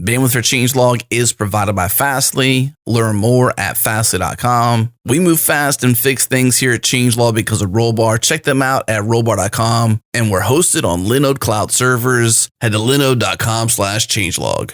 Bandwidth for Changelog is provided by Fastly. Learn more at fastly.com. We move fast and fix things here at Changelog because of Rollbar. Check them out at rollbar.com. And we're hosted on Linode Cloud servers. Head to linode.com/changelog.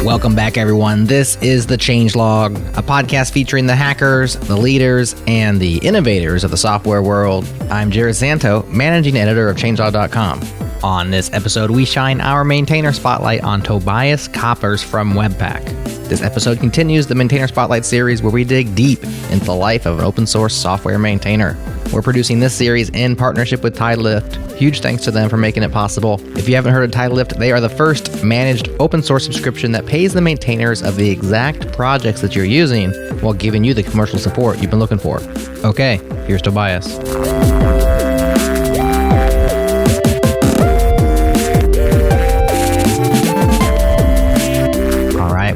Welcome back, everyone. This is The Changelog, a podcast featuring the hackers, the leaders, and the innovators of the software world. I'm Jared Santo, managing editor of changelog.com. On this episode, we shine our maintainer spotlight on Tobias Koppers from Webpack. This episode continues the Maintainer Spotlight series where we dig deep into the life of an open source software maintainer. We're producing this series in partnership with TideLift. Huge thanks to them for making it possible. If you haven't heard of TideLift, they are the first managed open source subscription that pays the maintainers of the exact projects that you're using while giving you the commercial support you've been looking for. Okay, here's Tobias.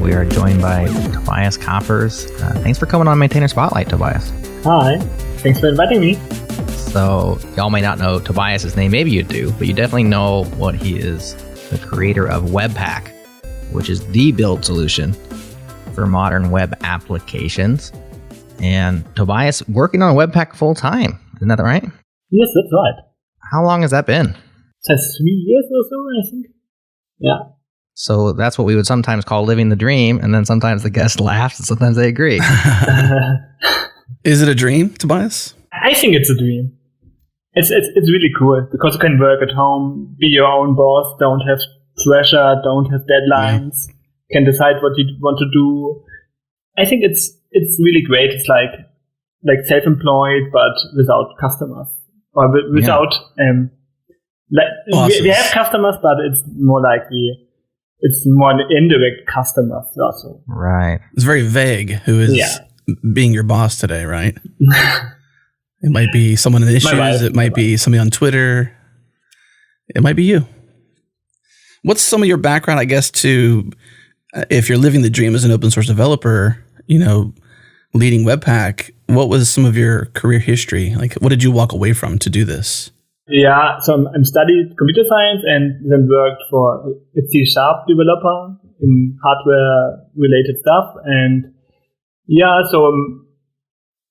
We are joined by Tobias Koppers. Thanks for coming on Maintainer Spotlight, Tobias. Hi, thanks for inviting me. So, y'all may not know Tobias' name, maybe you do, but you definitely know what he is, the creator of Webpack, which is the build solution for modern web applications. And Tobias working on Webpack full time, isn't that right? Yes, that's right. How long has that been? Just 3 years or so, I think. Yeah. So that's what we would sometimes call living the dream, and then sometimes the guest laughs, and sometimes they agree. Is it a dream, Tobias? I think it's a dream. It's really cool because you can work at home, be your own boss, don't have pressure, don't have deadlines, can decide what you want to do. I think it's really great. It's like self-employed, but without customers or without we have customers, but it's more like it's more an indirect customer also. Right. It's very vague who is being your boss today, right? It might be someone in issues. It might be somebody on Twitter. It might be you. What's some of your background, I guess, to if you're living the dream as an open source developer, leading Webpack, what was some of your career history? Like, what did you walk away from to do this? Yeah, so I'm studied computer science and then worked for a C# developer in hardware-related stuff. And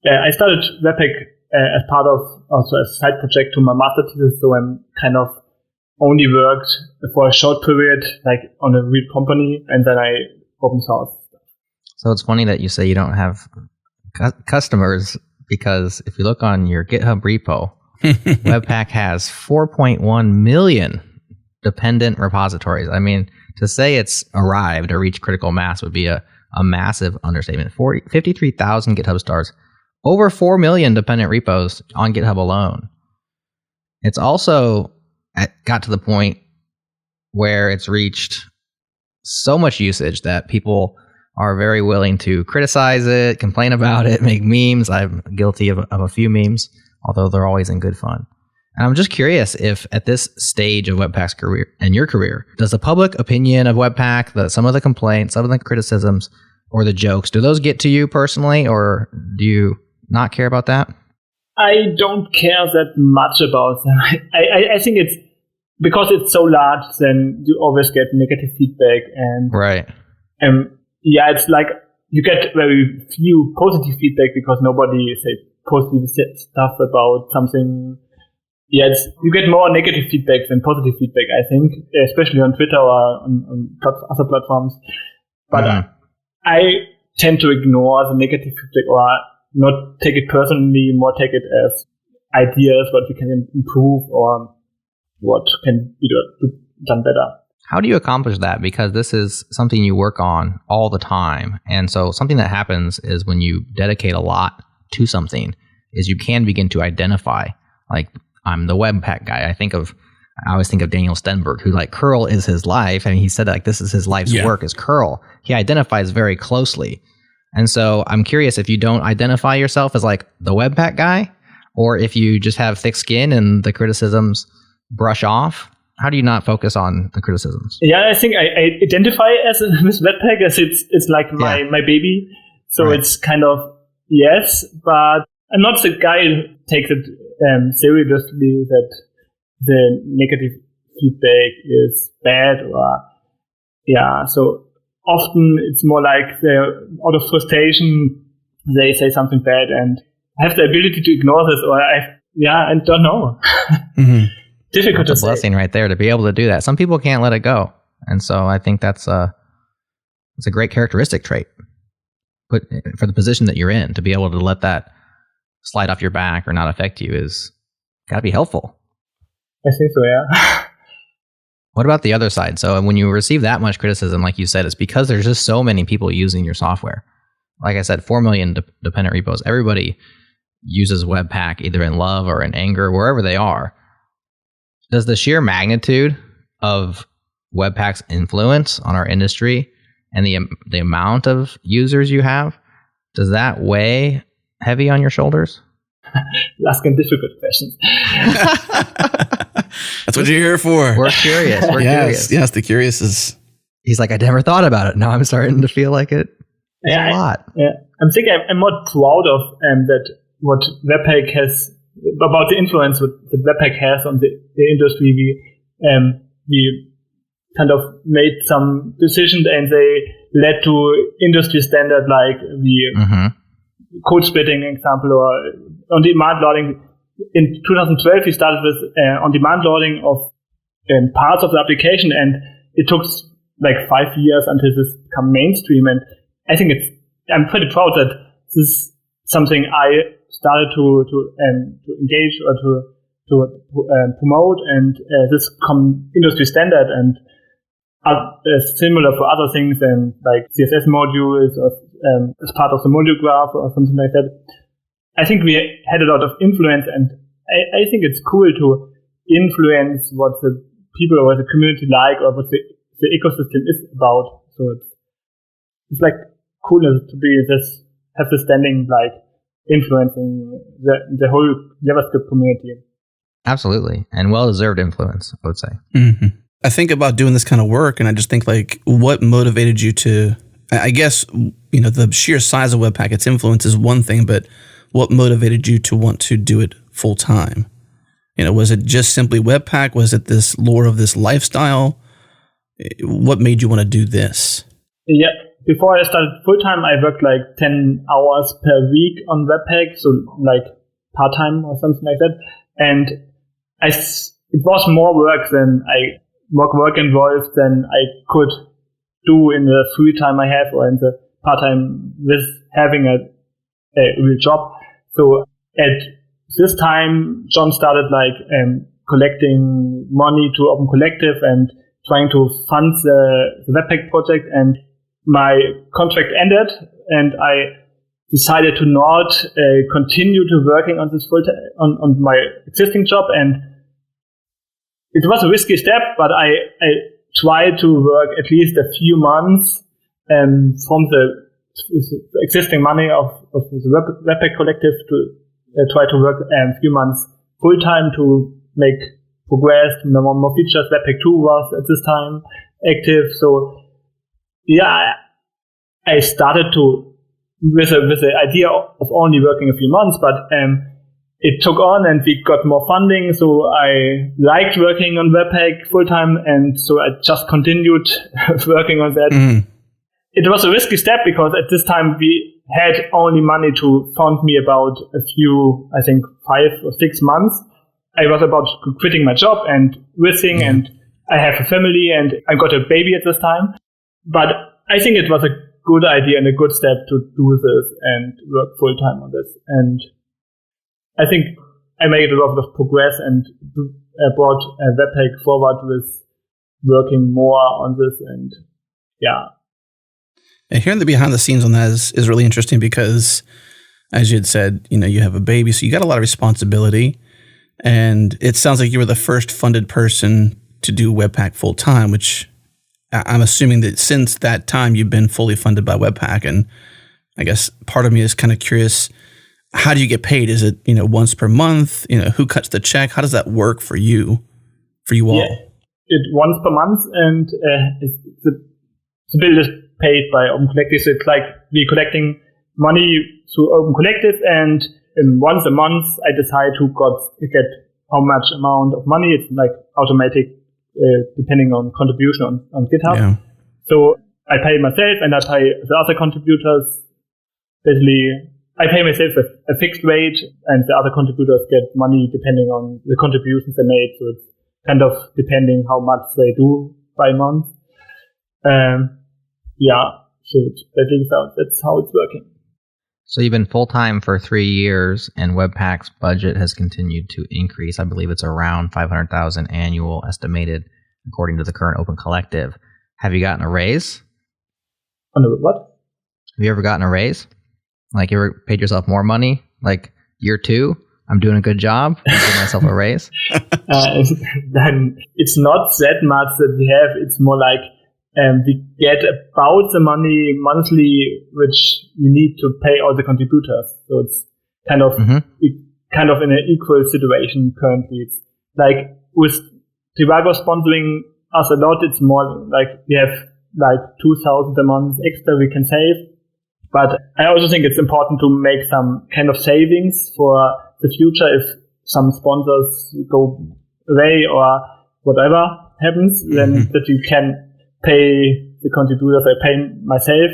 I started Webpack as part of also a side project to my master thesis. So I'm kind of only worked for a short period, like on a real company, and then I open source. So it's funny that you say you don't have customers, because if you look on your GitHub repo, Webpack has 4.1 million dependent repositories. I mean, to say it's arrived or reached critical mass would be a massive understatement. 53,000 GitHub stars, over 4 million dependent repos on GitHub alone. It's also got to the point where it's reached so much usage that people are very willing to criticize it, complain about it, make memes. I'm guilty of a few memes, although they're always in good fun. And I'm just curious if at this stage of Webpack's career and your career, does the public opinion of Webpack, some of the complaints, some of the criticisms, or the jokes, do those get to you personally, or do you not care about that? I don't care that much about them. I think it's because it's so large, then you always get negative feedback. And right. It's like you get very few positive feedback because nobody says positive stuff about something. You get more negative feedback than positive feedback, I think, especially on Twitter or on other platforms. But I tend to ignore the negative feedback or not take it personally, more take it as ideas, what we can improve or what can be done better. How do you accomplish that? Because this is something you work on all the time. And so something that happens is when you dedicate a lot to something is you can begin to identify, like, I'm the Webpack guy. I always think of Daniel Stenberg, who like curl is his life. I mean, he said like this is his life's work is curl. He identifies very closely. And so I'm curious if you don't identify yourself as like the Webpack guy, or if you just have thick skin and the criticisms brush off. How do you not focus on the criticisms? Yeah, I think I identify as with Webpack as it's like my baby. So It's kind of, yes, but I'm not the guy who takes it seriously that the negative feedback is bad or so often it's more like out of frustration, they say something bad and I have the ability to ignore this or I don't know. Mm-hmm. Difficult that's to a blessing right there to be able to do that. Some people can't let it go. And so I think it's a great characteristic trait. But for the position that you're in, to be able to let that slide off your back or not affect you is got to be helpful. I think so, yeah. What about the other side? So when you receive that much criticism, like you said, it's because there's just so many people using your software. Like I said, 4 million dependent repos. Everybody uses Webpack either in love or in anger, wherever they are. Does the sheer magnitude of Webpack's influence on our industry and the amount of users you have, does that weigh heavy on your shoulders? You're asking difficult questions. That's what you're here for. We're curious. We're curious. Yes, the curious is... He's like, I never thought about it. Now I'm starting to feel like it's a lot. I'm thinking I'm more proud of that what Webpack has, about the influence that Webpack has on the industry. We kind of made some decisions and they led to industry standard like the code splitting example or on-demand loading. In 2012, we started with on-demand loading of parts of the application, and it took like 5 years until this became mainstream. And I think I'm pretty proud that this is something I started to engage or to promote, and this become industry standard and similar for other things and like CSS modules or as part of the module graph or something like that. I think we had a lot of influence, and I think it's cool to influence what the people or the community like or what the ecosystem is about. So it's like coolness to have the standing like influencing the whole JavaScript community. Absolutely. And well-deserved influence, I would say. Mm-hmm. I think about doing this kind of work, and I just think like, what motivated you to, I guess, the sheer size of Webpack, its influence is one thing, but what motivated you to want to do it full time? Was it just simply Webpack? Was it this lore of this lifestyle? What made you want to do this? Yeah. Before I started full time, I worked like 10 hours per week on Webpack, so like part time or something like that. And it was more work involved than I could do in the free time I have or in the part time with having a real job. So at this time, John started like collecting money to Open Collective and trying to fund the Webpack project. And my contract ended, and I decided to not continue to working on this full on my existing job. And it was a risky step, but I tried to work at least a few months from the existing money of the Webpack collective to try to work a few months full time to make progress, more features. Webpack 2 was at this time active. So yeah, I started with the idea of only working a few months, but it took on and we got more funding. So I liked working on Webpack full time, and so I just continued working on that. Mm. It was a risky step because at this time we had only money to fund me about a few, I think 5 or 6 months. I was about quitting my job and risking, and I have a family and I got a baby at this time. But I think it was a good idea and a good step to do this and work full time on this. And I think I made a lot of progress and brought Webpack forward with working more on this. And yeah. And hearing the behind the scenes on that is really interesting because, as you had said, you have a baby, so you got a lot of responsibility. And it sounds like you were the first funded person to do Webpack full time, which I'm assuming that since that time you've been fully funded by Webpack. And I guess part of me is kind of curious, how do you get paid? Is it, once per month? Who cuts the check? How does that work for you all? Yeah, it's once per month, and the bill is paid by Open Collective. So it's like we're collecting money through Open Collective, and once a month I decide who get how much amount of money. It's like automatic depending on contribution on GitHub. Yeah. So I pay myself and I pay the other contributors. Basically, I pay myself a fixed rate, and the other contributors get money depending on the contributions they made. So it's kind of depending how much they do by month. So that's how it's working. So you've been full-time for 3 years, and Webpack's budget has continued to increase. I believe it's around $500,000 annual estimated, according to the current Open Collective. Have you gotten a raise? What? Have you ever gotten a raise? Like, you ever paid yourself more money? Like, year 2, I'm doing a good job, I'm giving myself a raise? Then it's not that much that we have. It's more like we get about the money monthly which we need to pay all the contributors. So it's kind of in an equal situation currently. It's like with Trivago sponsoring us a lot, it's more like we have like 2,000 a month extra we can save. But I also think it's important to make some kind of savings for the future if some sponsors go away or whatever happens, then that you can pay the contributors, I pay myself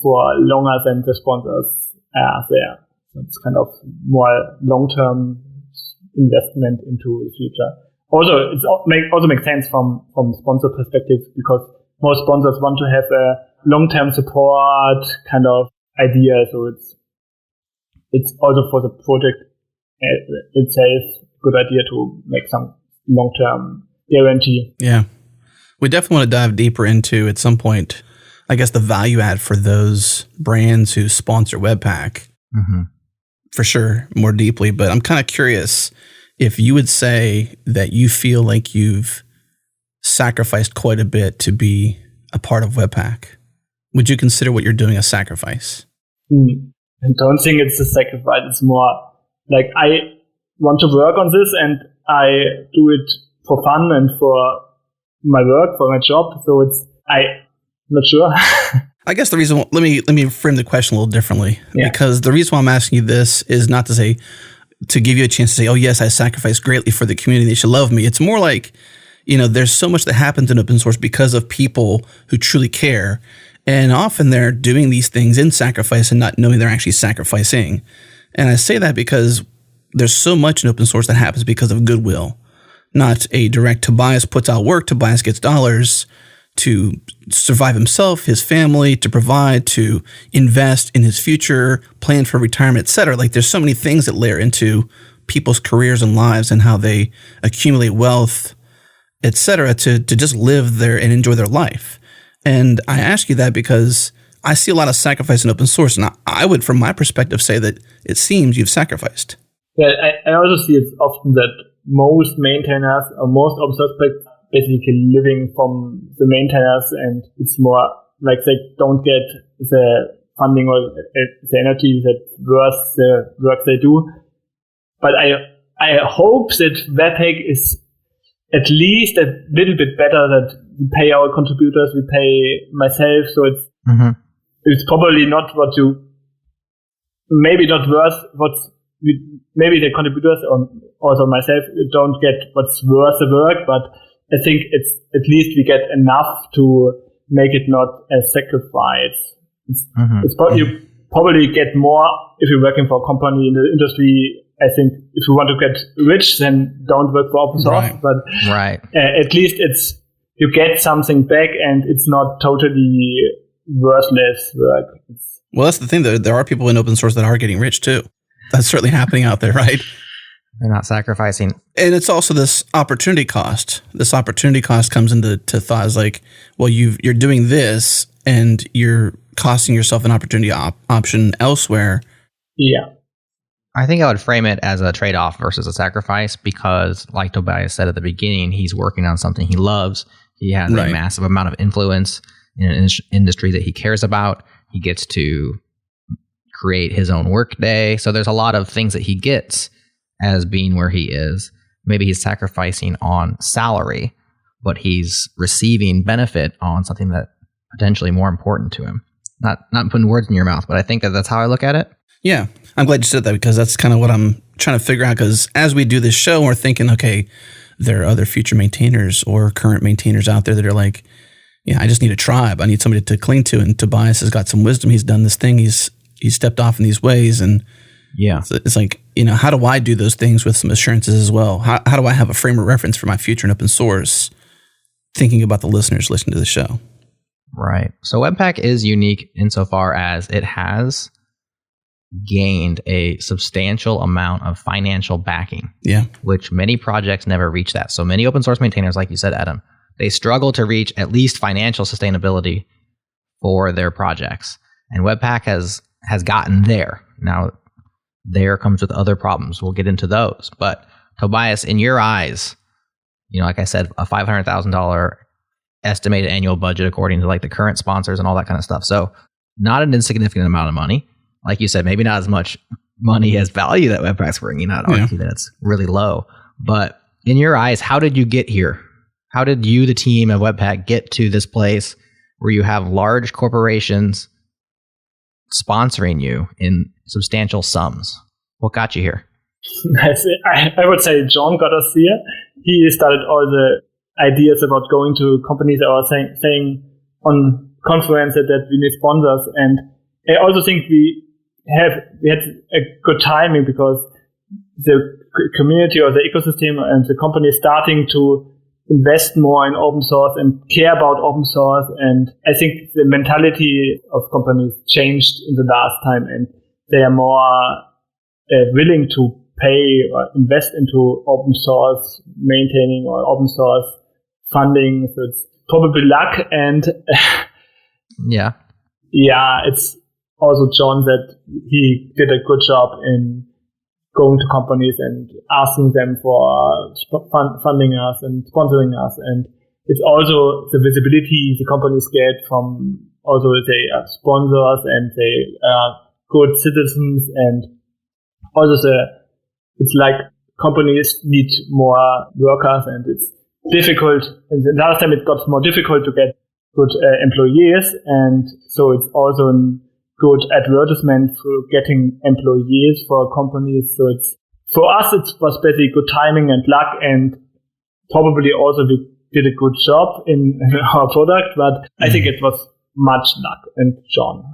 for longer than the sponsors are there. So it's kind of more long-term investment into the future. Also, it also makes sense from sponsor perspective, because most sponsors want to have a long-term support kind of idea. So it's also for the project itself a good idea to make some long-term guarantee. Yeah. We definitely want to dive deeper into, at some point, I guess, the value add for those brands who sponsor Webpack. For sure, more deeply. But I'm kind of curious if you would say that you feel like you've sacrificed quite a bit to be a part of Webpack. Would you consider what you're doing a sacrifice? I don't think it's a sacrifice. It's more like I want to work on this and I do it for fun and for my work, for my job. So I'm not sure. I guess the reason, let me frame the question a little differently, because the reason why I'm asking you this is not to say, to give you a chance to say, oh yes, I sacrificed greatly for the community, they should love me. It's more like, there's so much that happens in open source because of people who truly care. And often they're doing these things in sacrifice and not knowing they're actually sacrificing. And I say that because there's so much in open source that happens because of goodwill, not a direct Tobias puts out work, Tobias gets dollars to survive himself, his family, to provide, to invest in his future, plan for retirement, etc. Like, there's so many things that layer into people's careers and lives and how they accumulate wealth, etc., to just live there and enjoy their life. And I ask you that because I see a lot of sacrifice in open source, and I would, from my perspective, say that it seems you've sacrificed. Yeah, I also see it's often that most maintainers or most open source projects basically living from the maintainers, and it's more like they don't get the funding or the energy that worth the work they do. But I hope that Webpack is at least a little bit better, that we pay our contributors, we pay myself, so it's probably not what you, maybe not worth maybe the contributors or also myself don't get what's worth the work, but I think it's at least we get enough to make it not a sacrifice. You probably get more if you're working for a company in the industry. I think if you want to get rich, then don't work for open source. Right. But at least you get something back, and it's not totally worthless work. Well, that's the thing. There are people in open source that are getting rich too. That's certainly happening out there, right? They're not sacrificing. And it's also this opportunity cost. This opportunity cost comes into thoughts like, well, you're doing this and you're costing yourself an opportunity option elsewhere. Yeah. I think I would frame it as a trade-off versus a sacrifice, because like Tobias said at the beginning, he's working on something he loves. He has a massive amount of influence in an industry that he cares about. He gets to create his own work day. So there's a lot of things that he gets as being where he is. Maybe he's sacrificing on salary, but he's receiving benefit on something that potentially more important to him. Not putting words in your mouth, but I think that's how I look at it. Yeah, I'm glad you said that, because that's kind of what I'm trying to figure out. Because as we do this show, we're thinking, okay, there are other future maintainers or current maintainers out there that are like, yeah, I just need a tribe. I need somebody to cling to. And Tobias has got some wisdom. He's done this thing. He's stepped off in these ways. And yeah, it's like, how do I do those things with some assurances as well? How do I have a frame of reference for my future in open source, thinking about the listeners listening to the show? Right. So Webpack is unique insofar as it has gained a substantial amount of financial backing. Yeah. Which many projects never reach that. So many open source maintainers, like you said, Adam, they struggle to reach at least financial sustainability for their projects. And Webpack has gotten there. Now, there comes with other problems. We'll get into those. But Tobias, in your eyes, like I said, a $500,000 estimated annual budget according to like the current sponsors and all that kind of stuff. So not an insignificant amount of money. Like you said, maybe not as much money as value that Webpack's bringing. I'd argue that it's really low. But in your eyes, how did you get here? How did you, the team of Webpack, get to this place where you have large corporations sponsoring you in substantial sums? What got you here? I would say John got us here. He started all the ideas about going to companies or saying on conferences that we need sponsors. And I also think we had a good timing because the community or the ecosystem and the company is starting to invest more in open source and care about open source. And I think the mentality of companies changed in the last time, and they are more willing to pay or invest into open source maintaining or open source funding. So it's probably luck. And yeah, it's also John that he did a good job in going to companies and asking them for funding us and sponsoring us. And it's also the visibility the companies get from also they are sponsors and they are good citizens. And also it's like companies need more workers, and it's difficult. And the last time it got more difficult to get good employees. And so it's also a good advertisement for getting employees for companies. So it's, for us, it was basically good timing and luck, and probably also we did a good job in our product, but I think it was much luck and John.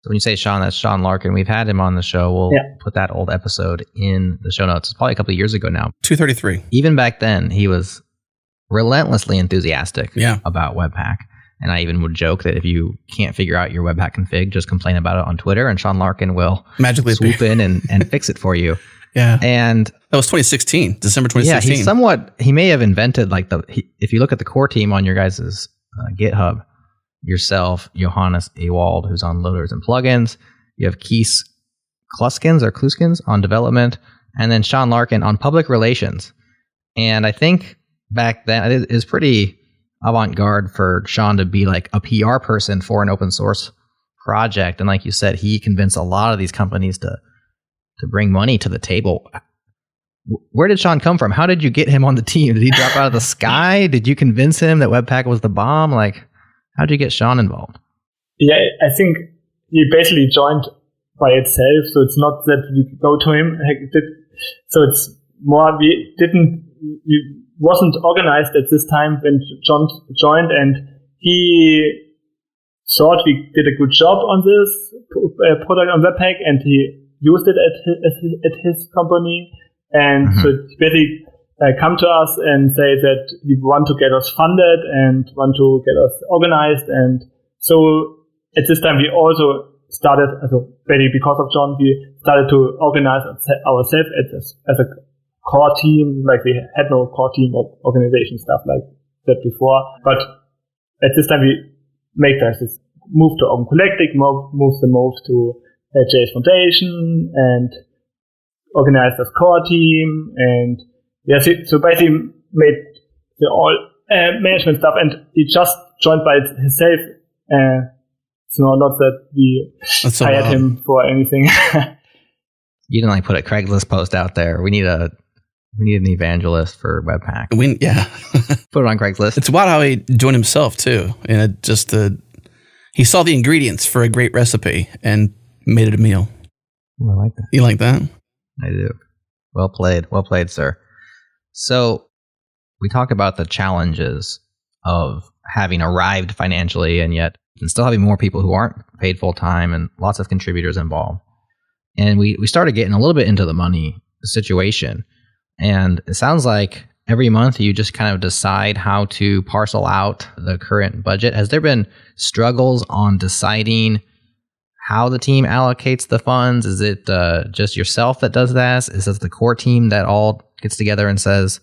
So when you say Sean, that's Sean Larkin. We've had him on the show. We'll put that old episode in the show notes. It's probably a couple of years ago now. 233. Even back then, he was relentlessly enthusiastic about Webpack. And I even would joke that if you can't figure out your Webpack config, just complain about it on Twitter, and Sean Larkin will magically swoop in and fix it for you. Yeah. And that was 2016, December 2016. Yeah, he may have invented if you look at the core team on your guys' GitHub, yourself, Johannes Ewald, who's on loaders and plugins. You have Kees Kluskens on development, and then Sean Larkin on public relations. And I think back then it is pretty avant-garde for Sean to be like a PR person for an open source project. And like you said, he convinced a lot of these companies to bring money to the table. Where did Sean come from? How did you get him on the team? Did he drop out of the sky? Did you convince him that Webpack was the bomb? Like, how did you get Sean involved? Yeah, I think he basically joined by itself. So it's not that we go to him. So it's more, we wasn't organized at this time when John joined, and he thought we did a good job on this product on Webpack, and he used it at his company. And so it's basically come to us and say that you want to get us funded and want to get us organized. And so at this time we also started, basically because of John, we started to organize ourselves as a core team. Like we had no core team or organization stuff like that before. But at this time we make this move to Open Collective, move to JS Foundation, and organized as core team. And so basically made the all management stuff, and he just joined by himself. So not that we hired him for anything. You didn't put a Craigslist post out there. We need an evangelist for Webpack. Put it on Craigslist. It's wild how he joined himself too, and he saw the ingredients for a great recipe and made it a meal. Ooh, I like that. You like that? I do. Well played, sir. So we talk about the challenges of having arrived financially and yet and still having more people who aren't paid full time and lots of contributors involved. And we started getting a little bit into the money situation. And it sounds like every month you just kind of decide how to parcel out the current budget. Has there been struggles on deciding how the team allocates the funds? Is it just yourself that does that? Is it the core team that all gets together and says,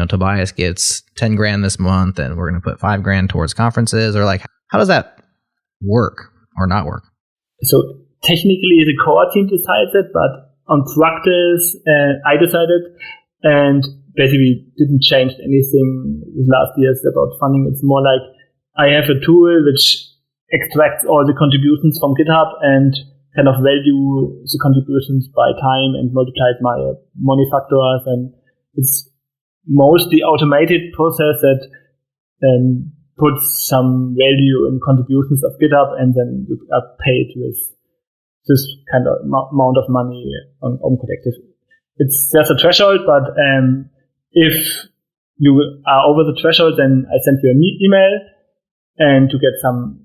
Tobias gets 10 grand this month and we're going to put 5 grand towards conferences? Or like, how does that work or not work? So technically the core team decides it, but on practice, I decided, and basically didn't change anything the last years about funding. It's more like I have a tool which extracts all the contributions from GitHub and kind of value the contributions by time and multiply it by money factors. And it's mostly automated process that puts some value in contributions of GitHub, and then you are paid with this kind of amount of money on Collective. There's a threshold, but if you are over the threshold, then I send you an email, and to get some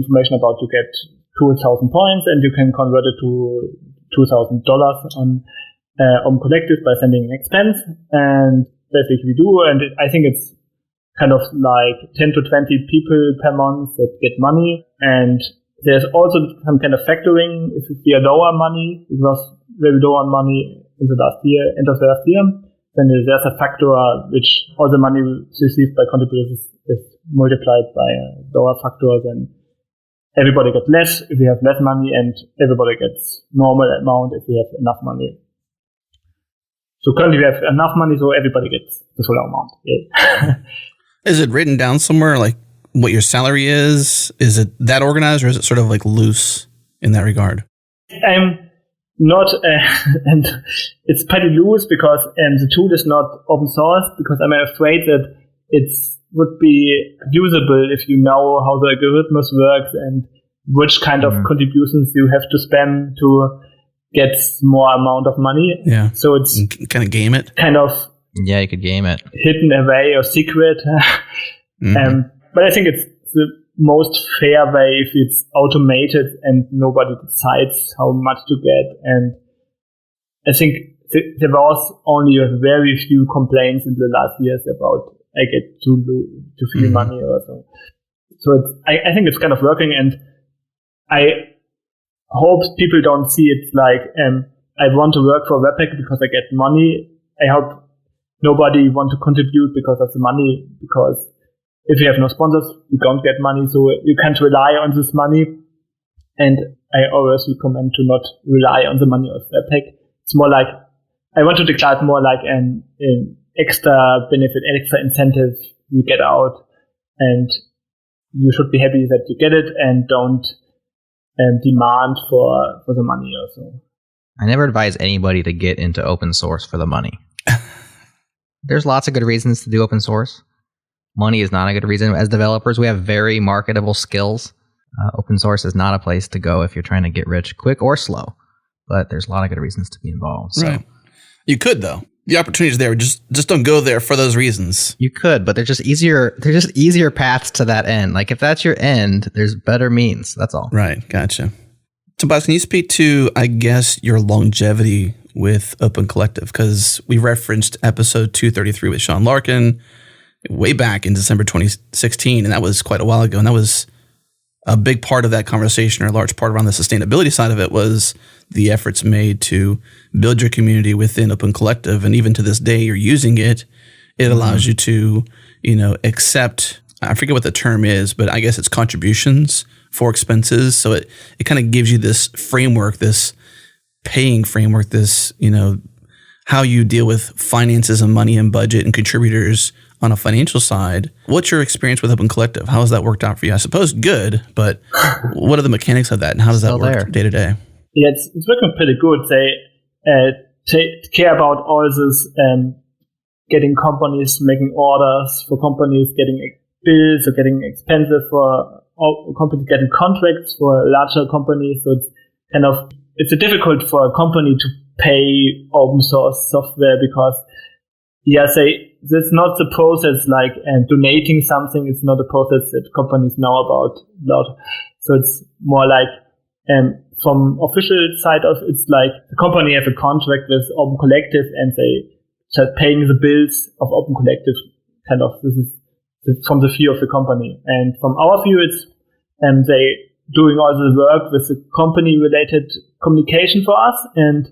information about, you get 2,000 points, and you can convert it to $2,000 on Collective by sending an expense. And basically we do, and I think it's kind of like 10 to 20 people per month that get money. And there's also some kind of factoring if we are lower money, because very low on money in the last year, end of the last year, then there's a factor which all the money received by contributors is multiplied by a lower factor, then everybody gets less if we have less money, and everybody gets normal amount if we have enough money. So currently we have enough money, so everybody gets the full amount. Yeah. Is it written down somewhere, like what your salary is? Is it that organized, or is it sort of like loose in that regard? I'm not, and it's pretty loose because the tool is not open source, because I'm afraid that it would be usable if you know how the algorithms works and which kind of contributions you have to spend to get more amount of money. Yeah. So it's kind of game it. Kind of. Yeah, you could game it. Hidden away or secret. But I think it's the most fair way if it's automated and nobody decides how much to get. And I think there was only a very few complaints in the last years about I get too few money or so. So I think it's kind of working, and I hope people don't see it like I want to work for webpack because I get money. I hope nobody want to contribute because of the money, because if you have no sponsors, you don't get money, so you can't rely on this money. And I always recommend to not rely on the money of webpack. It's more like, I want to declare it more like an extra benefit, extra incentive you get out, and you should be happy that you get it and don't demand for the money also. I never advise anybody to get into open source for the money. There's lots of good reasons to do open source. Money is not a good reason. As developers, we have very marketable skills. Open source is not a place to go if you're trying to get rich quick or slow. But there's a lot of good reasons to be involved. So. Right. You could, though. The opportunity's there. Just don't go there for those reasons. You could, but they're just easier paths to that end. Like if that's your end, there's better means. That's all. Right. Gotcha. Tobias, can you speak to, I guess, your longevity with Open Collective? Because we referenced episode 233 with Sean Larkin way back in December 2016, and that was quite a while ago. And that was a big part of that conversation, or a large part around the sustainability side of it, was the efforts made to build your community within Open Collective. And even to this day, you're using it. It allows you to, accept, I forget what the term is, but I guess it's contributions for expenses. So it kind of gives you this framework, this paying framework, this, how you deal with finances and money and budget and contributors on a financial side. What's your experience with Open Collective? How has that worked out for you? I suppose good, but what are the mechanics of that, and how does that work day to day? Yeah, it's working pretty good. They take care about all this, getting companies making orders for companies, getting bills or getting expenses for companies, getting contracts for larger companies. So it's difficult for a company to pay open source software because, say that's not the process like donating something. It's not a process that companies know about a lot. So it's more like from official side of it's like the company have a contract with Open Collective and they just paying the bills of Open Collective. Kind of this is from the view of the company, and from our view, it's they doing all the work with the company related communication for us, and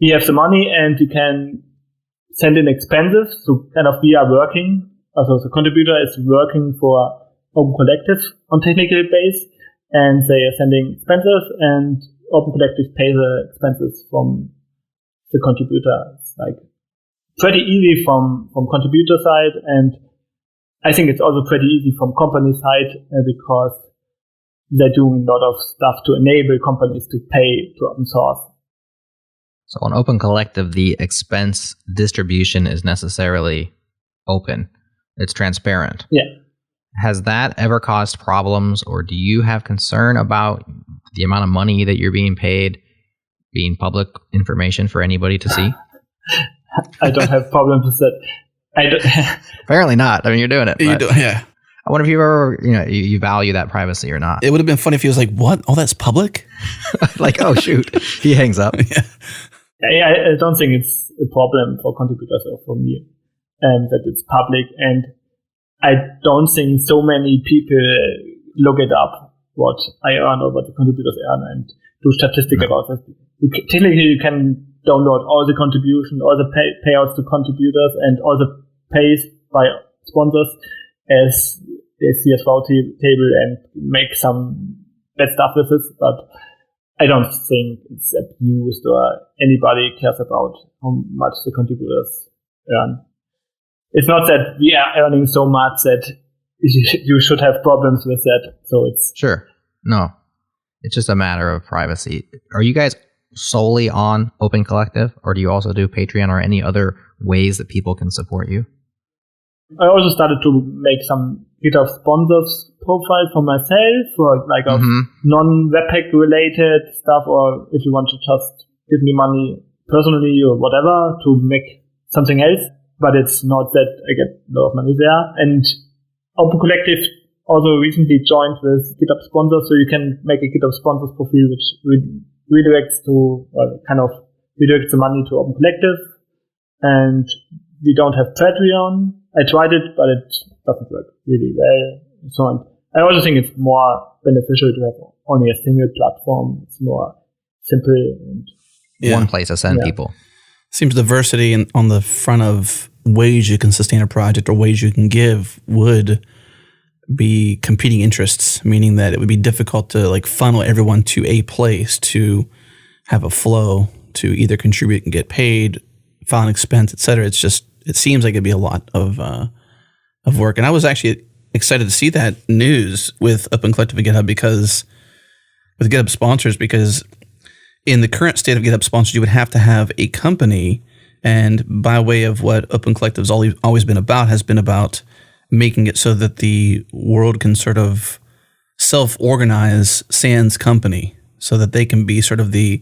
we have the money and we can send in expenses. So kind of we are working, also the contributor is working for Open Collective on technical base, and they are sending expenses, and Open Collective pay the expenses from the contributor. It's like pretty easy from contributor side, and I think it's also pretty easy from company side because they're doing a lot of stuff to enable companies to pay to open source. So on Open Collective, the expense distribution is necessarily open. It's transparent. Yeah. Has that ever caused problems, or do you have concern about the amount of money that you're being paid being public information for anybody to see? I don't have problems with that. Apparently not. I mean, you're doing it. You do, yeah. I wonder if you ever, you value that privacy or not. It would have been funny if he was like, "What? Oh, that's public?" Like, oh shoot, he hangs up. Yeah. I don't think it's a problem for contributors or for me, that it's public, and I don't think so many people look it up what I earn or what the contributors earn and do statistics about it. Technically, you can download all the contribution, all the payouts to contributors, and all the pays by sponsors as a CSV table and make some bad stuff with it. But I don't think it's abused or anybody cares about how much the contributors earn. It's not that we are earning so much that you should have problems with that. So it's sure. No, it's just a matter of privacy. Are you guys solely on Open Collective, or do you also do Patreon or any other ways that people can support you? I also started to make some GitHub sponsors profile for myself for like non-webpack related stuff, or if you want to just give me money personally or whatever to make something else. But it's not that I get a lot of money there. And Open Collective also recently joined with GitHub sponsors, so you can make a GitHub sponsors profile which redirects to redirects the money to Open Collective. And we don't have Patreon. I tried it, but it doesn't work really well. So on. I also think it's more beneficial to have only a single platform. It's more simple and one place to send people. Seems diversity on the front of ways you can sustain a project or ways you can give would be competing interests, meaning that it would be difficult to like funnel everyone to a place to have a flow to either contribute and get paid, file an expense, etc. It seems like it'd be a lot of work. And I was actually excited to see that news with Open Collective and GitHub with GitHub sponsors, because in the current state of GitHub sponsors, you would have to have a company, and by way of what Open Collective's always been about, has been about making it so that the world can sort of self-organize sans company, so that they can be sort of the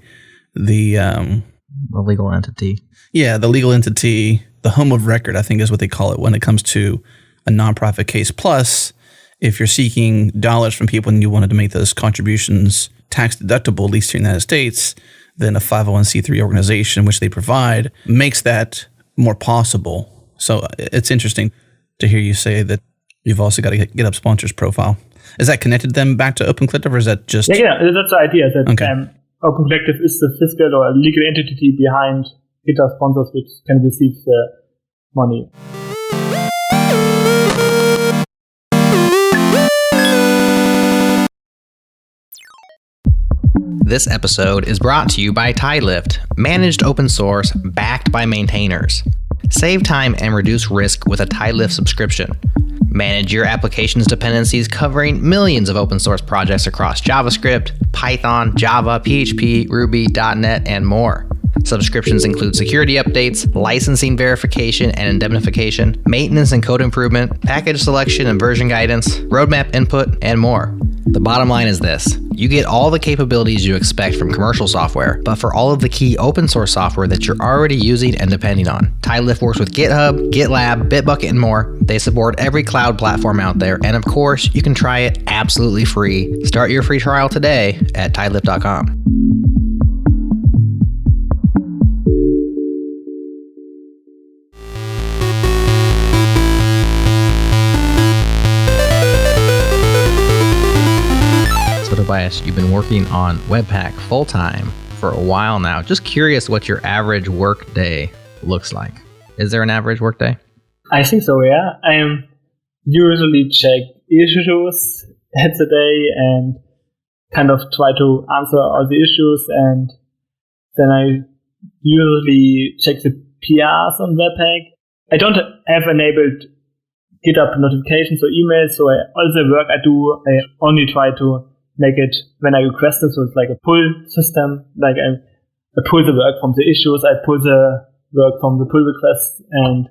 legal entity. Yeah, the legal entity, the home of record, I think is what they call it when it comes to a nonprofit case. Plus, if you're seeking dollars from people and you wanted to make those contributions tax deductible, at least here in the United States, then a 501c3 organization, which they provide, makes that more possible. So it's interesting to hear you say that you've also got to get GitHub sponsors profile. Is that connected then back to Open Collective, or is that just... Yeah, that's the idea, that Open Collective is the fiscal or legal entity behind GitHub sponsors, which can receive the money. This episode is brought to you by TideLift, managed open source backed by maintainers. Save time and reduce risk with a TideLift subscription. Manage your application's dependencies covering millions of open source projects across JavaScript, Python, Java, PHP, Ruby, .NET, and more. Subscriptions include security updates, licensing verification and indemnification, maintenance and code improvement, package selection and version guidance, roadmap input, and more. The bottom line is this. You get all the capabilities you expect from commercial software, but for all of the key open source software that you're already using and depending on. TidyLift works with GitHub, GitLab, Bitbucket, and more. They support every cloud platform out there, and of course, you can try it absolutely free. Start your free trial today at tidylift.com. Tobias, you've been working on Webpack full-time for a while now. Just curious what your average work day looks like. Is there an average work day? I think so, yeah. I usually check issues at the day and kind of try to answer all the issues, and then I usually check the PRs on Webpack. I don't have enabled GitHub notifications or emails, so all the work I do, I only try to make it when I request it, so it's like a pull system. Like I pull the work from the issues, I pull the work from the pull requests, and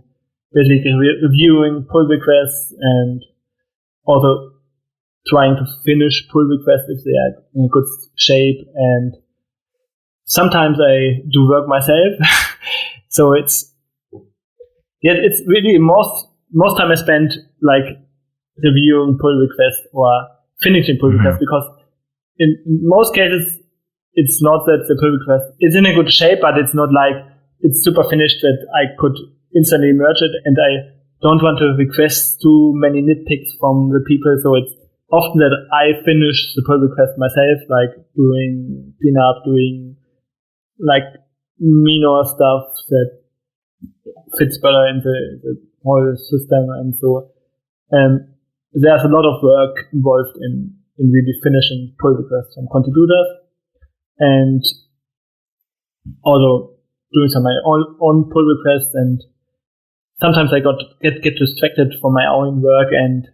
basically reviewing pull requests and also trying to finish pull requests if they are in a good shape. And sometimes I do work myself. So it's really most time I spend like reviewing pull requests or finishing pull requests, because in most cases, it's not that the pull request is in a good shape, but it's not like it's super finished that I could instantly merge it, and I don't want to request too many nitpicks from the people. So it's often that I finish the pull request myself, like doing cleanup, doing like minor stuff that fits better in the whole system. And so there's a lot of work involved in really finishing pull requests from contributors, and also doing some of my own pull requests. And sometimes I get distracted from my own work and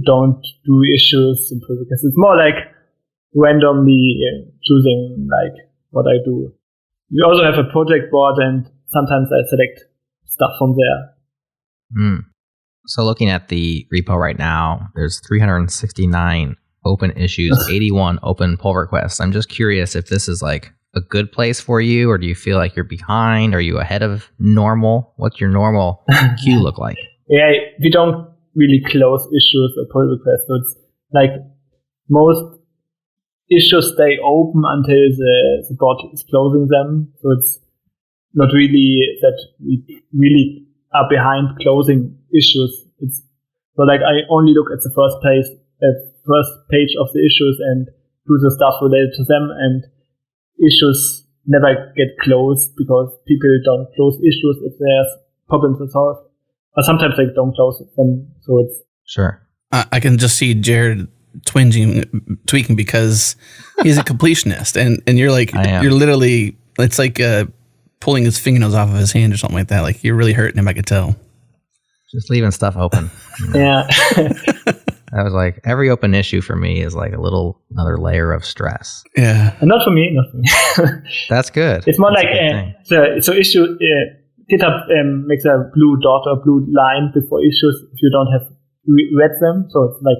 don't do issues and pull requests. It's more like randomly choosing like what I do. We also have a project board, and sometimes I select stuff from there. So looking at the repo right now, there's 369 open issues, 81 open pull requests. I'm just curious if this is like a good place for you, or do you feel like you're behind? Are you ahead of normal? What's your normal queue look like? Yeah, we don't really close issues or pull requests. So it's like most issues stay open until the bot is closing them. So it's not really that we really are behind closing issues. It's so like I only look at the first page of the issues and do the stuff related to them, and issues never get closed because people don't close issues if there's problems to solve. Or sometimes they don't close them. So it's sure. I can just see Jared tweaking because he's a completionist, and you're like you're literally, it's like pulling his fingernails off of his hand or something like that. Like you're really hurting him, I could tell. Just leaving stuff open. Yeah. I was like, every open issue for me is like another layer of stress. Yeah. And not for me. That's good. It's more like so issue. GitHub makes a blue dot or blue line before issues if you don't have read them. So it's like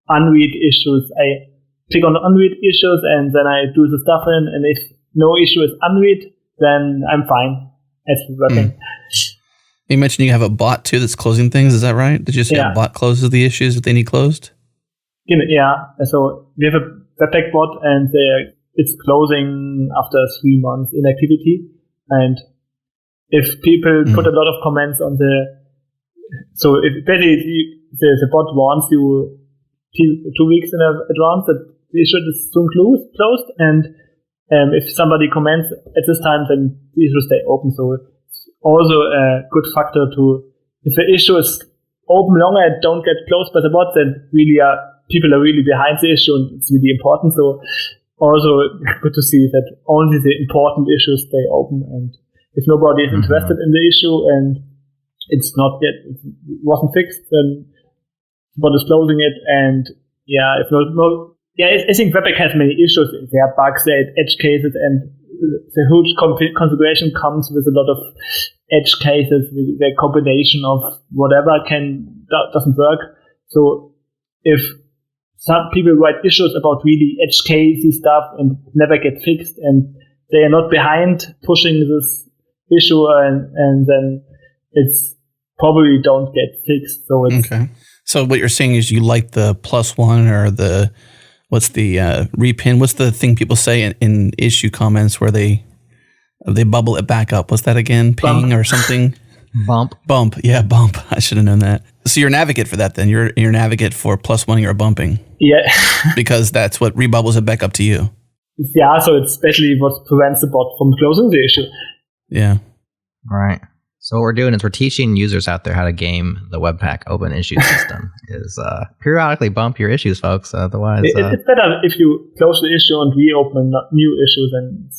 unread issues. I click on unread issues and then I do the stuff in. And if no issue is unread, then I'm fine. It's working. You mentioned you have a bot too that's closing things. Is that right? Did you say a bot closes the issues that they need closed? Yeah. So we have a webpack bot, and it's closing after 3 months inactivity. And if people put a lot of comments on so if basically the bot warns you 2 weeks in advance that the issue is soon closed, and if somebody comments at this time, then the issue stay open. So it's also a good factor if the issue is open longer and don't get closed by the bot, then people are really behind the issue and it's really important. So also good to see that only the important issues stay open, and if nobody is interested in the issue and it wasn't fixed, then the bot is closing it. And I think Webpack has many issues. There are bugs, there are edge cases, and the huge configuration comes with a lot of edge cases. The combination of whatever doesn't work. So if some people write issues about really edge casey stuff and never get fixed, and they are not behind pushing this issue, and then it's probably don't get fixed. So it's okay. So what you're saying is you like the +1 or the what's the repin? What's the thing people say in issue comments where they bubble it back up? What's that again? Ping Bump. Or something? Bump. Yeah, bump. I should have known that. So you're an advocate for that then. You're an advocate for +1 or bumping. Yeah. Because that's what rebubbles it back up to you. Yeah, so it's especially what prevents the bot from closing the issue. Yeah. All right. So what we're doing is we're teaching users out there how to game the Webpack open issue system. Is periodically bump your issues, folks. Otherwise, it's better if you close the issue and reopen new issues, and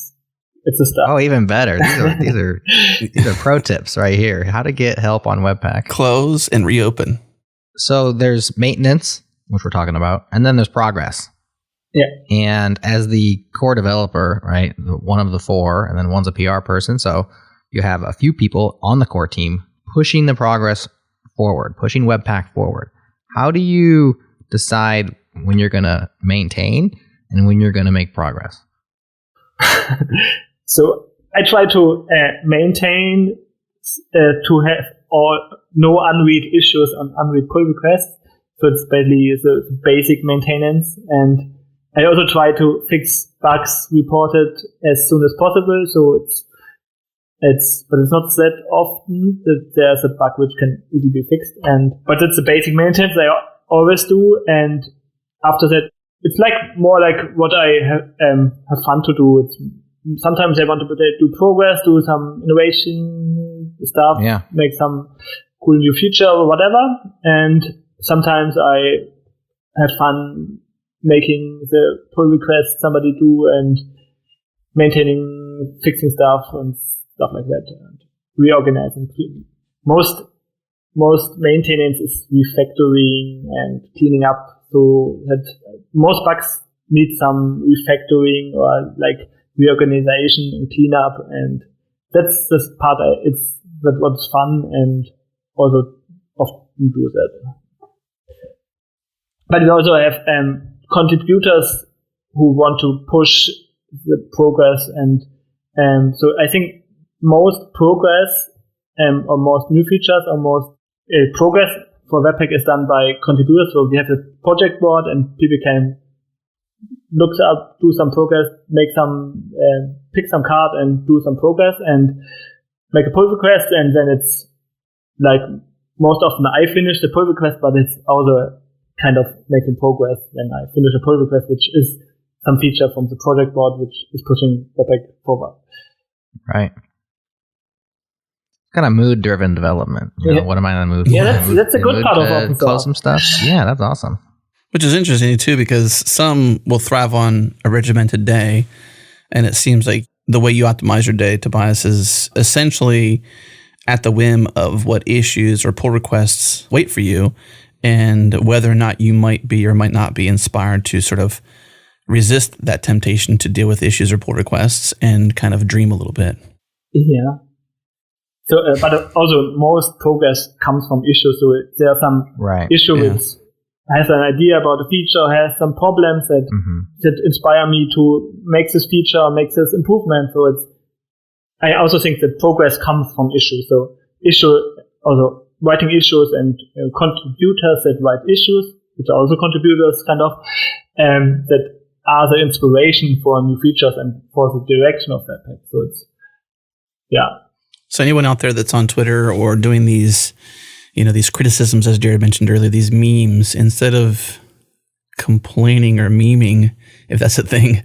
it's a stuff. Oh, even better. These are pro tips right here. How to get help on Webpack. Close and reopen. So there's maintenance, which we're talking about, and then there's progress. Yeah. And as the core developer, right, one of the four, and then one's a PR person. So you have a few people on the core team pushing the progress forward, pushing Webpack forward. How do you decide when you're going to maintain and when you're going to make progress? So I try to maintain to have no unread issues on unread pull requests. So it's basically the basic maintenance. And I also try to fix bugs reported as soon as possible. So but it's not that often that there's a bug which can easily be fixed. But it's the basic maintenance I always do. And after that, it's more like what I have fun to do. Sometimes I want to do progress, do some innovation stuff, make some cool new feature or whatever. And sometimes I have fun making the pull request somebody do and maintaining, fixing stuff and stuff like that, and reorganizing. Most maintenance is refactoring and cleaning up, so that most bugs need some refactoring or reorganization and cleanup, and that's the part. What's fun, and also often do that. But we also have contributors who want to push the progress, and so I think most progress or most new features or most progress for Webpack is done by contributors. So we have a project board, and people can look up, do some progress, make some, pick some card and do some progress and make a pull request. And then it's most often I finish the pull request, but it's also kind of making progress when I finish a pull request, which is some feature from the project board, which is pushing Webpack forward. Right. Kind of mood-driven development. What am I in the mood for? Yeah, that's a good part of open source. Close some stuff. Yeah, that's awesome. Which is interesting too, because some will thrive on a regimented day, and it seems like the way you optimize your day, Tobias, is essentially at the whim of what issues or pull requests wait for you, and whether or not you might be or might not be inspired to sort of resist that temptation to deal with issues or pull requests and kind of dream a little bit. Yeah. So, but also most progress comes from issues. So there are some issue which has an idea about a feature, has some problems that inspire me to make this feature, make this improvement. So I also think that progress comes from issues. So also writing issues and contributors that write issues, which are also contributors kind of, that are the inspiration for new features and for the direction of Webpack. So So anyone out there that's on Twitter or doing these, these criticisms, as Jared mentioned earlier, these memes, instead of complaining or memeing, if that's a thing,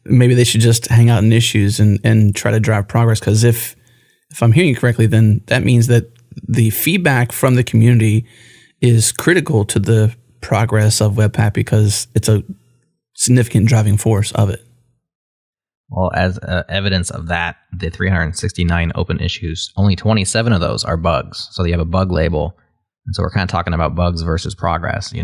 maybe they should just hang out in issues and try to drive progress. Because if I'm hearing you correctly, then that means that the feedback from the community is critical to the progress of Webpack because it's a significant driving force of it. Well, as evidence of that, the 369 open issues, only 27 of those are bugs. So you have a bug label. And so we're kind of talking about bugs versus progress,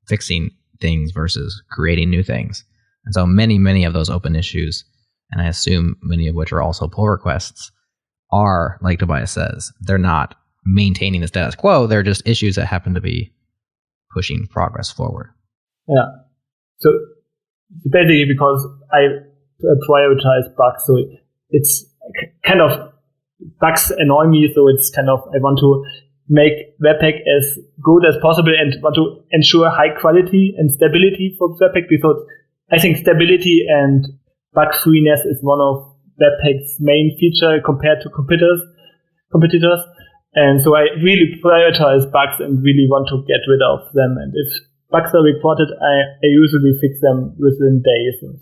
fixing things versus creating new things. And so many of those open issues, and I assume many of which are also pull requests, are, like Tobias says, they're not maintaining the status quo. They're just issues that happen to be pushing progress forward. Yeah. So basically, because I prioritize bugs, so it's kind of bugs annoy me. So it's kind of I want to make Webpack as good as possible and want to ensure high quality and stability for Webpack, because I think stability and bug freeness is one of Webpack's main feature compared to competitors. And so I really prioritize bugs and really want to get rid of them. And if bugs are reported, I usually fix them within days. And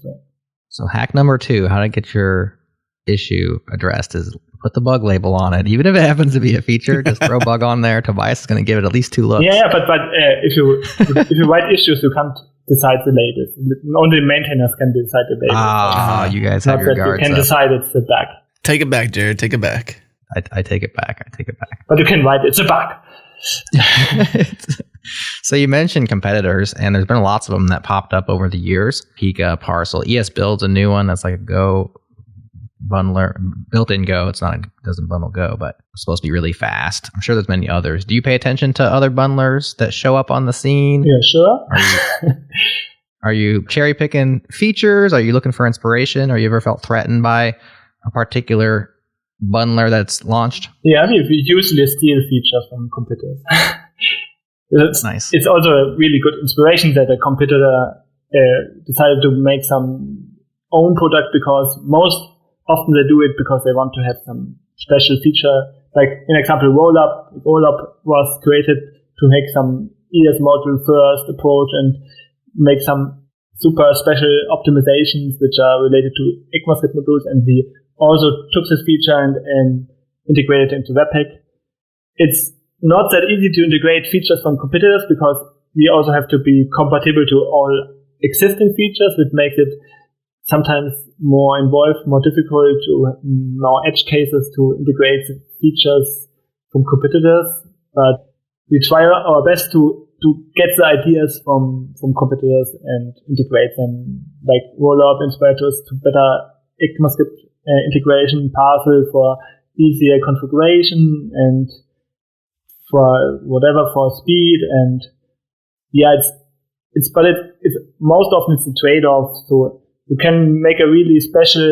so hack number 2, how to get your issue addressed is put the bug label on it. Even if it happens to be a feature, just throw bug on there. Tobias is going to give it at least 2 looks. Yeah, but if you write issues, you can't decide the labels. Only maintainers can decide the labels. You guys have your guards. You can decide it's a bug. Take it back, Jared. Take it back. I take it back. But you can write it's a bug. So you mentioned competitors, and there's been lots of them that popped up over the years. Pika, Parcel, ESBuild's a new one that's like a Go bundler, built-in Go. It doesn't bundle Go, but it's supposed to be really fast. I'm sure there's many others. Do you pay attention to other bundlers that show up on the scene? Yeah, sure. Are you cherry picking features? Are you looking for inspiration? Or you ever felt threatened by a particular bundler that's launched? Yeah, we usually steal features from competitors. It's nice. It's also a really good inspiration that a competitor decided to make some own product, because most often they do it because they want to have some special feature. Like in example, Rollup. Rollup was created to make some ES module first approach and make some super special optimizations which are related to ECMAScript modules, and we also took this feature and integrated it into Webpack. It's not that easy to integrate features from competitors, because we also have to be compatible to all existing features, which makes it sometimes more involved, more difficult, more edge cases to integrate features from competitors. But we try our best to get the ideas from competitors and integrate them, like Rollup inspired us to better ECMAScript integration, Parcel for easier configuration, and for speed. And yeah, it's most often it's a trade-off. So you can make a really special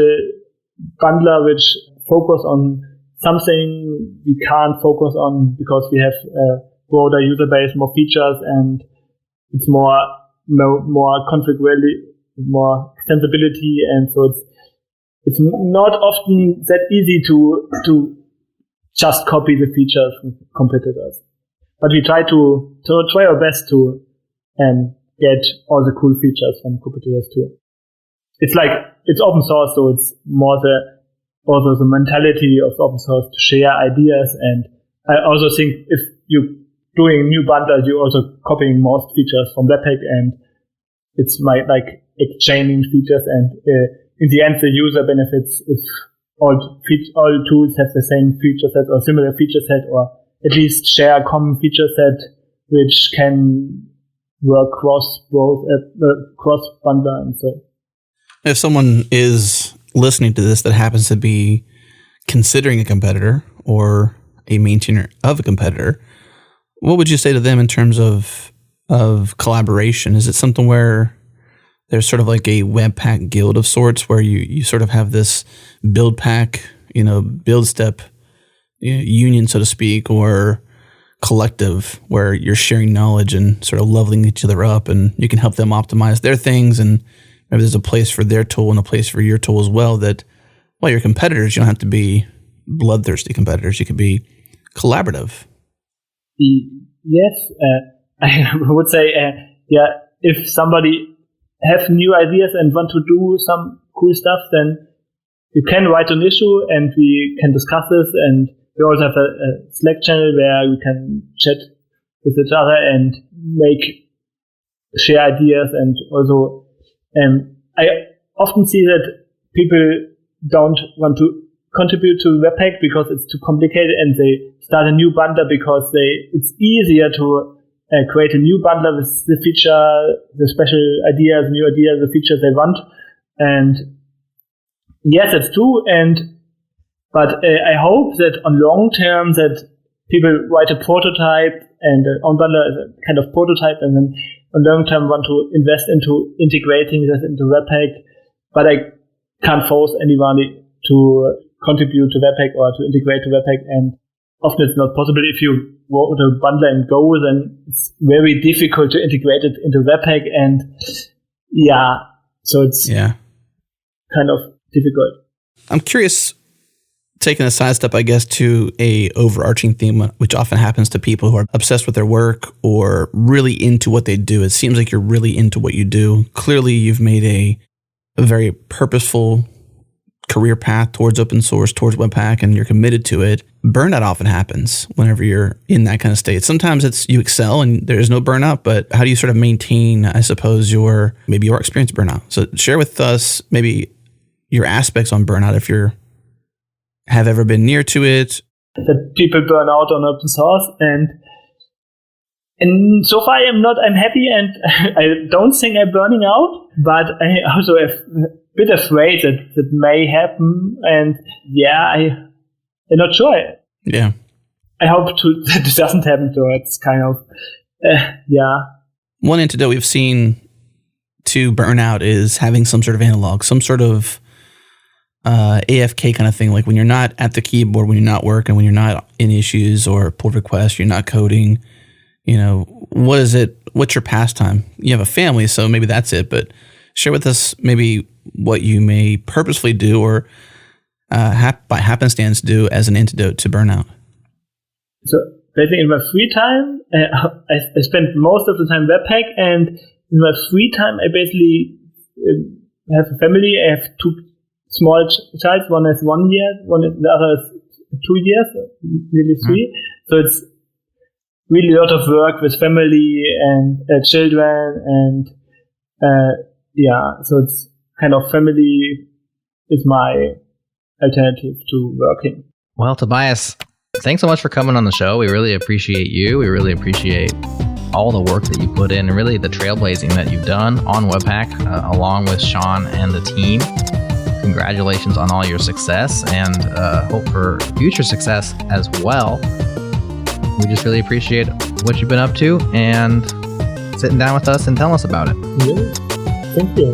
bundler which focus on something we can't focus on because we have a broader user base, more features, and it's more configurability, more extensibility, and so it's not often that easy to just copy the features from competitors. But we try our best to get all the cool features from competitors too. It's open source, so it's more also the mentality of open source to share ideas. And I also think if you're doing new bundles, you're also copying most features from Webpack, and it's like exchanging features, and in the end the user benefits if all tools have the same feature set or similar feature set, or at least share a common feature set which can work cross bundler. And so if someone is listening to this that happens to be considering a competitor or a maintainer of a competitor, what would you say to them in terms of collaboration? Is it something where there's sort of like a Webpack guild of sorts where you sort of have this build pack, build step union, so to speak, or collective where you're sharing knowledge and sort of leveling each other up, and you can help them optimize their things, and maybe there's a place for their tool and a place for your tool as well, that while you're competitors, you don't have to be bloodthirsty competitors. You could be collaborative. Yes. I would say, if somebody have new ideas and want to do some cool stuff, then you can write an issue and we can discuss this. And we also have a Slack channel where we can chat with each other and share ideas. And also, I often see that people don't want to contribute to Webpack because it's too complicated, and they start a new bundler because it's easier to create a new bundler with the feature, the special ideas, new ideas, the features they want. And yes, that's true. But I hope that on long term that people write a prototype, and on-bundler is a kind of prototype, and then on long term want to invest into integrating this into Webpack, but I can't force anyone to contribute to Webpack or to integrate to Webpack, and often it's not possible. If you wrote a bundler in Go, then it's very difficult to integrate it into Webpack, and so it's kind of difficult. I'm curious, taking a sidestep, I guess, to a overarching theme, which often happens to people who are obsessed with their work or really into what they do. It seems like you're really into what you do. Clearly, you've made a very purposeful career path towards open source, towards Webpack, and you're committed to it. Burnout often happens whenever you're in that kind of state. Sometimes it's you excel and there's no burnout, but how do you sort of maintain, I suppose, your experience burnout? So share with us maybe your aspects on burnout if you have ever been near to it. That people burn out on open source, and so far I'm happy, and I don't think I'm burning out, but I also am a bit afraid that may happen, and I'm not sure. Yeah. I hope that this doesn't happen, so it's kind of, One antidote we've seen to burnout is having some sort of analog, some sort of AFK kind of thing, like when you're not at the keyboard, when you're not working, when you're not in issues or pull requests, you're not coding, what is it? What's your pastime? You have a family, so maybe that's it, but share with us maybe what you may purposefully do or by happenstance do as an antidote to burnout. So basically in my free time, I spend most of the time Webpack, and in my free time I basically have a family. I have two small child. One is 1 year, the other is 2 years, nearly 3. So it's really a lot of work with family and children, and so it's kind of family is my alternative to working. Well, Tobias, thanks so much for coming on the show. We really appreciate you. We really appreciate all the work that you put in, and really the trailblazing that you've done on Webpack, along with Sean and the team. Congratulations on all your success, and hope for future success as well. We just really appreciate what you've been up to and sitting down with us and telling us about it. Yeah, thank you.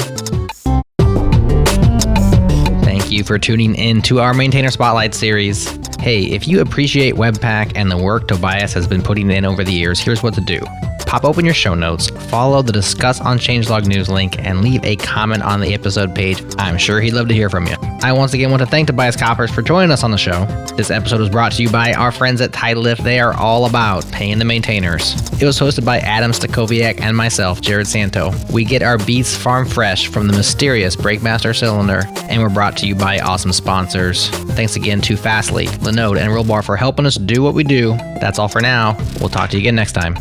Thank you for tuning in to our Maintainer Spotlight series. Hey, if you appreciate Webpack and the work Tobias has been putting in over the years, here's what to do. Pop open your show notes, follow the Discuss on Changelog news link, and leave a comment on the episode page. I'm sure he'd love to hear from you. I once again want to thank Tobias Koppers for joining us on the show. This episode was brought to you by our friends at TitleLift. They are all about paying the maintainers. It was hosted by Adam Stakoviak and myself, Jared Santo. We get our beats farm fresh from the mysterious Breakmaster cylinder, and we're brought to you by awesome sponsors. Thanks again to Fastly, Linode, and Rollbar for helping us do what we do. That's all for now. We'll talk to you again next time.